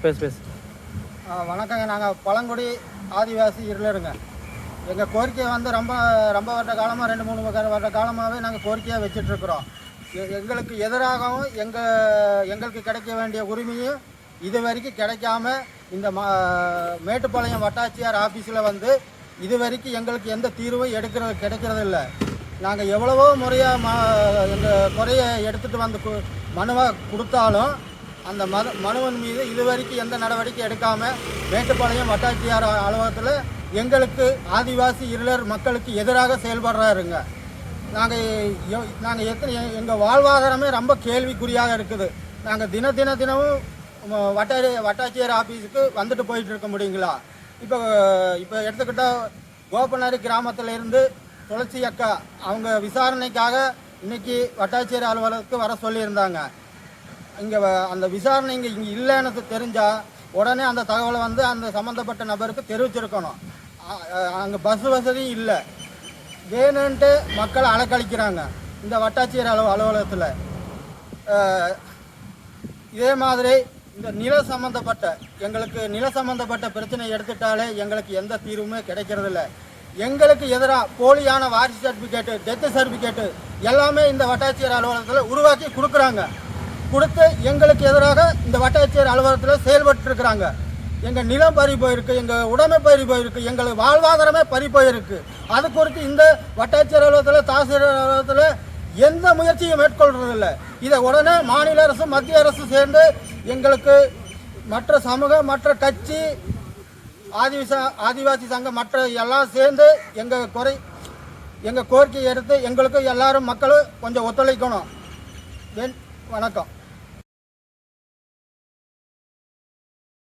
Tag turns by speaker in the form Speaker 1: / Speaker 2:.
Speaker 1: பேசு பேசு.
Speaker 2: வணக்கங்க. நாங்கள் பழங்குடி ஆதிவாசி இருளருங்க. எங்கள் கோரிக்கையை வந்து ரொம்ப ரொம்ப வருட காலமாக 2-3 வருட காலமாகவே நாங்கள் கோரிக்கையாக வச்சிட்ருக்குறோம். எங்களுக்கு எதிராகவும் எங்களுக்கு கிடைக்க வேண்டிய உரிமையும் இது வரைக்கும் கிடைக்காம இந்த மேட்டுப்பாளையம் வட்டாட்சியார் ஆஃபீஸில் வந்து இது வரைக்கும் எங்களுக்கு எந்த தீர்வும் கிடைக்கிறது இல்லை. நாங்கள் எவ்வளவோ முறையாக எங்கள் குறையை எடுத்துகிட்டு வந்து மனுவாக கொடுத்தாலும் அந்த மனுவின் மீது இது வரைக்கும் எந்த நடவடிக்கை எடுக்காமல் மேட்டுப்பாளையம் வட்டாட்சியார் அலுவலகத்தில் எங்களுக்கு ஆதிவாசி இருளர் மக்களுக்கு எதிராக செயல்படுறாருங்க. நாங்கள் எங்கள் வாழ்வாதாரமே ரொம்ப கேள்விக்குறியாக இருக்குது. நாங்கள் தினமும் வட்டாட்சியர் ஆஃபீஸுக்கு வந்துட்டு போயிட்டு இருக்க முடியுங்களா? இப்போ எடுத்துக்கிட்டால் கோபநாரி கிராமத்தில் இருந்து துளசி அக்கா அவங்க விசாரணைக்காக இன்னைக்கு வட்டாட்சியர் அலுவலகத்துக்கு வர சொல்லியிருந்தாங்க. இங்கே அந்த விசாரணை இங்கே இல்லைன்னு தெரிஞ்சால் உடனே அந்த தகவலை வந்து அந்த சம்மந்தப்பட்ட நபருக்கு தெரிவிச்சிருக்கணும். அங்கே பஸ் வசதியும் இல்லை. வேணுன்ட்டு மக்களை அலக்கழிக்கிறாங்க இந்த வட்டாட்சியர் அலுவலகத்தில். இதே மாதிரி இந்த எங்களுக்கு நில சம்மந்தப்பட்ட பிரச்சனை எடுத்துட்டாலே எங்களுக்கு எந்த தீர்வுமே கிடைக்கிறதில்ல. எங்களுக்கு எதிராக போலியான வாரிசு சர்டிஃபிகேட்டு, டெத்து சர்டிஃபிகேட்டு எல்லாமே இந்த வட்டாட்சியர் அலுவலகத்தில் உருவாக்கி கொடுத்து எங்களுக்கு எதிராக இந்த வட்டாட்சியர் அலுவலகத்தில் செயல்பட்டு இருக்கிறாங்க. எங்கள் நிலம் பறி போயிருக்கு, எங்கள் உடைமை பறி போயிருக்கு, எங்களுக்கு வாழ்வாதாரமே பறி போயிருக்கு. அது குறித்து இந்த வட்டாட்சியர் அலுவலகத்தில் தாசில்தார் அலுவலகத்தில் எந்த முயற்சியும் மேற்கொள்றதில்லை. இதை உடனே மாநில அரசு மத்திய அரசு சேர்ந்து எங்களுக்கு மற்ற கட்சி ஆதிவாசி சங்கம் மற்ற எல்லாம் சேர்ந்து எங்கள் கோரிக்கையை எடுத்து எங்களுக்கு எல்லாரும் மக்களும் கொஞ்சம் ஒத்துழைக்கணும். வணக்கம்.